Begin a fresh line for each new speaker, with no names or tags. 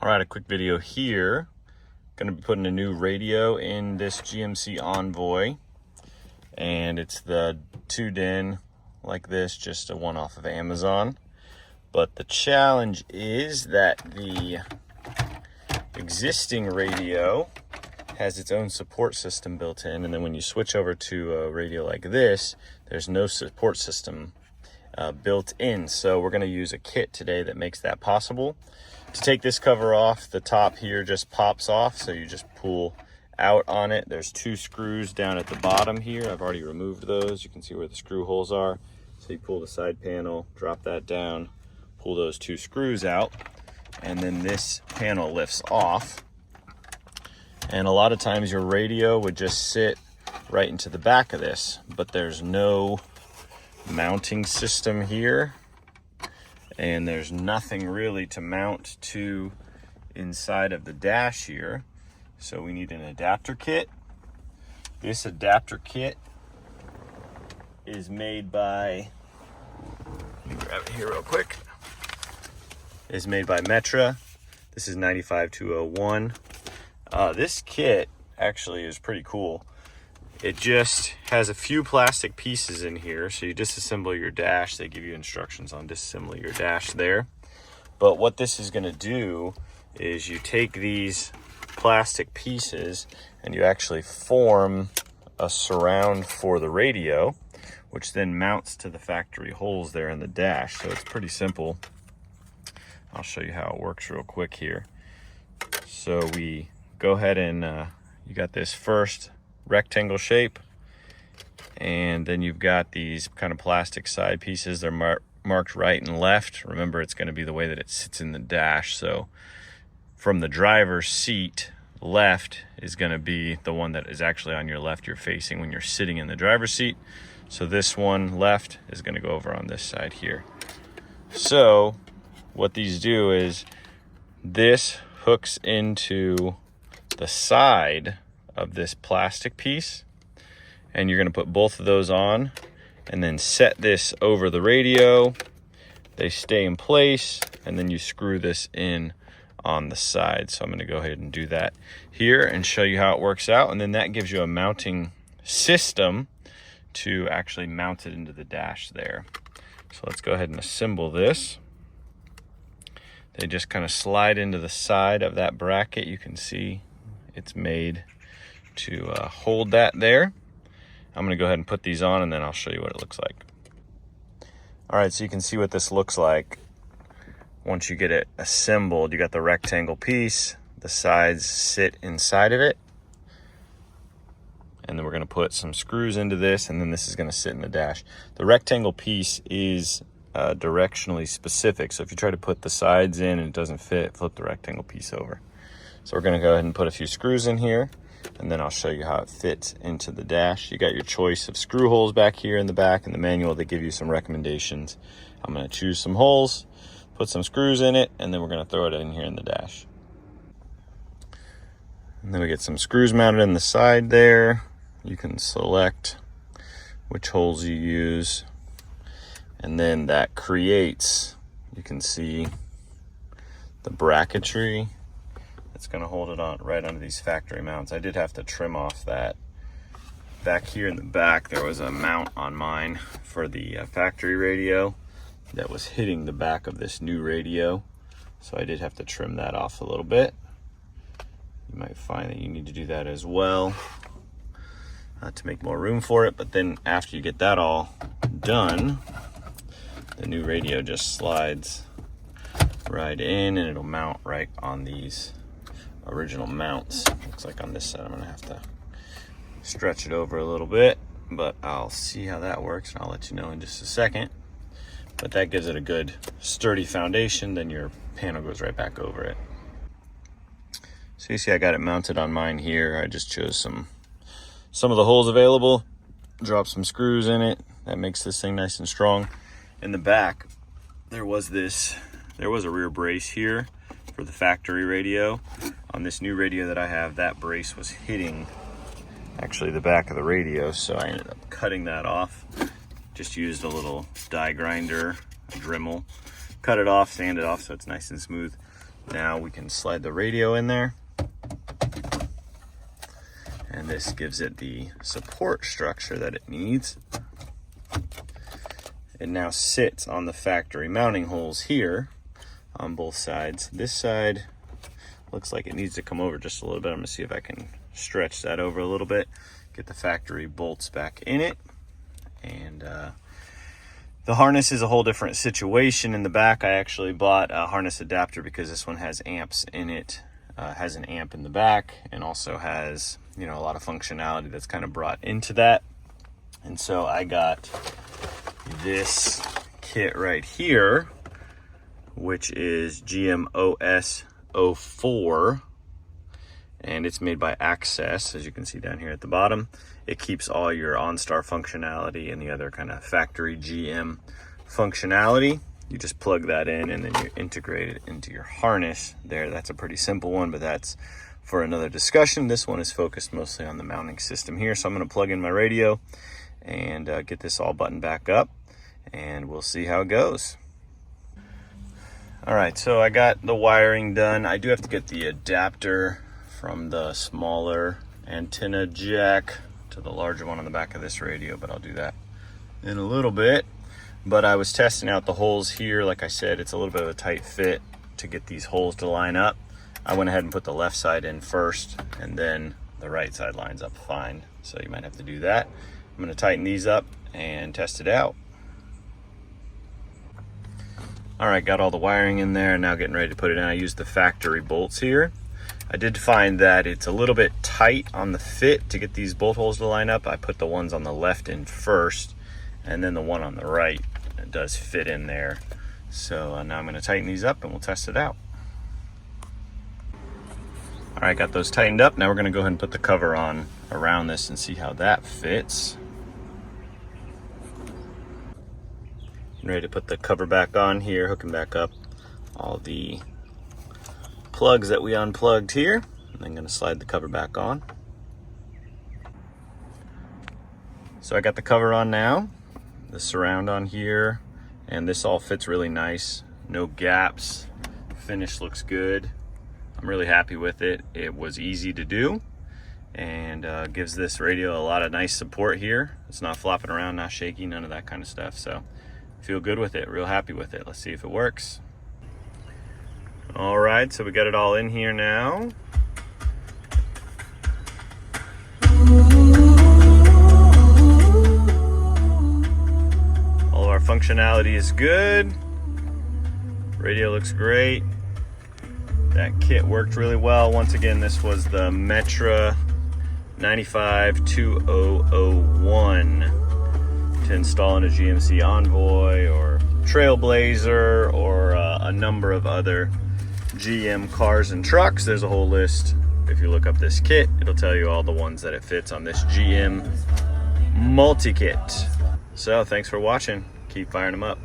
All right, a quick video here. Gonna be putting a new radio in this GMC Envoy, and it's the tuned-in like this, just a one off of Amazon. But the challenge is that the existing radio has its own support system built in, and then when you switch over to a radio like this, there's no support system built in. So we're going to use a kit today that makes that possible. To take this cover off, the top here just pops off, so you just pull out on it. There's two screws down at the bottom here. I've already removed those. You can see where the screw holes are. So you pull the side panel, drop that down, pull those two screws out, and then this panel lifts off. And a lot of times your radio would just sit right into the back of this, but there's no mounting system here, and there's nothing really to mount to inside of the dash here. So we need an adapter kit. This adapter kit is made by, let me grab it here real quick, is made by Metra. This is 95201. This kit actually is pretty cool. It just has a few plastic pieces in here. So you disassemble your dash. They give you instructions on disassembling your dash there. But what this is going to do is you take these plastic pieces and you actually form a surround for the radio, which then mounts to the factory holes there in the dash. So it's pretty simple. I'll show you how it works real quick here. So we go ahead and you got this first rectangle shape, and then you've got these kind of plastic side pieces. They're marked right and left. Remember, it's going to be the way that it sits in the dash. So from the driver's seat, left is going to be the one that is actually on your left, you're facing when you're sitting in the driver's seat. So this one left is going to go over on this side here. So what these do is this hooks into the side of this plastic piece, and you're going to put both of those on and then set this over the radio. They stay in place, and then you screw this in on the side. So I'm going to go ahead and do that here and show you how it works out, and then that gives you a mounting system to actually mount it into the dash there. So let's go ahead and assemble this. They just kind of slide into the side of that bracket. You can see it's made to hold that there. I'm going to go ahead and put these on, and then I'll show you what it looks like. All right, so you can see what this looks like once you get it assembled. You got the rectangle piece, the sides sit inside of it, and then we're going to put some screws into this, and then this is going to sit in the dash. The rectangle piece is directionally specific, so if you try to put the sides in and it doesn't fit, flip the rectangle piece over. So we're going to go ahead and put a few screws in here, and then I'll show you how it fits into the dash. You got your choice of screw holes back here in the back. In the manual, they give you some recommendations. I'm going to choose some holes, put some screws in it, and then we're going to throw it in here in the dash. And then we get some screws mounted in the side there. You can select which holes you use, and then that creates, you can see the bracketry. It's going to hold it on right under these factory mounts. I did have to trim off that. Back here in the back, there was a mount on mine for the factory radio that was hitting the back of this new radio. So I did have to trim that off a little bit. You might find that you need to do that as well to make more room for it. But then after you get that all done, the new radio just slides right in, and it'll mount right on these original mounts. Looks like on this side I'm gonna have to stretch it over a little bit, but I'll see how that works and I'll let you know in just a second. But that gives it a good sturdy foundation, then your panel goes right back over it. So you see I got it mounted on mine here. I just chose some of the holes available, drop some screws in it. That makes this thing nice and strong. In the back there was a rear brace here for the factory radio. On this new radio that I have, that brace was hitting actually the back of the radio, so I ended up cutting that off. Just used a little die grinder, a Dremel, cut it off, sand it off so it's nice and smooth. Now we can slide the radio in there. And this gives it the support structure that it needs. It now sits on the factory mounting holes here on both sides. This side looks like it needs to come over just a little bit. I'm gonna see if I can stretch that over a little bit, get the factory bolts back in it. And the harness is a whole different situation. In the back, I actually bought a harness adapter because this one has amps in it. Has an amp in the back, and also has, you know, a lot of functionality that's kind of brought into that. And so I got this kit right here, which is GMOS 04, and it's made by Access, as you can see down here at the bottom. It keeps all your OnStar functionality and the other kind of factory GM functionality. You just plug that in and then you integrate it into your harness there. That's a pretty simple one, but that's for another discussion. This one is focused mostly on the mounting system here. So I'm going to plug in my radio and get this all buttoned back up, and we'll see how it goes. All right, so I got the wiring done. I do have to get the adapter from the smaller antenna jack to the larger one on the back of this radio, but I'll do that in a little bit. But I was testing out the holes here. Like I said, it's a little bit of a tight fit to get these holes to line up. I went ahead and put the left side in first, and then the right side lines up fine. So you might have to do that. I'm gonna tighten these up and test it out. All right, got all the wiring in there, now getting ready to put it in. I used the factory bolts here. I did find that it's a little bit tight on the fit to get these bolt holes to line up. I put the ones on the left in first, and then the one on the right, it does fit in there. So now I'm gonna tighten these up and we'll test it out. All right, got those tightened up. Now we're gonna go ahead and put the cover on around this and see how that fits. I'm ready to put the cover back on here, hooking back up all the plugs that we unplugged here. And I'm gonna slide the cover back on. So I got the cover on now, the surround on here, and this all fits really nice. No gaps, finish looks good. I'm really happy with it. It was easy to do, and gives this radio a lot of nice support here. It's not flopping around, not shaky, none of that kind of stuff. So feel good with it, real happy with it. Let's see if it works. All right, so we got it all in here now. All of our functionality is good. Radio looks great. That kit worked really well. Once again, this was the Metra 952001 to install in a GMC Envoy or Trailblazer or a number of other GM cars and trucks. There's a whole list. If you look up this kit, it'll tell you all the ones that it fits on this GM multi-kit. So thanks for watching. Keep firing them up.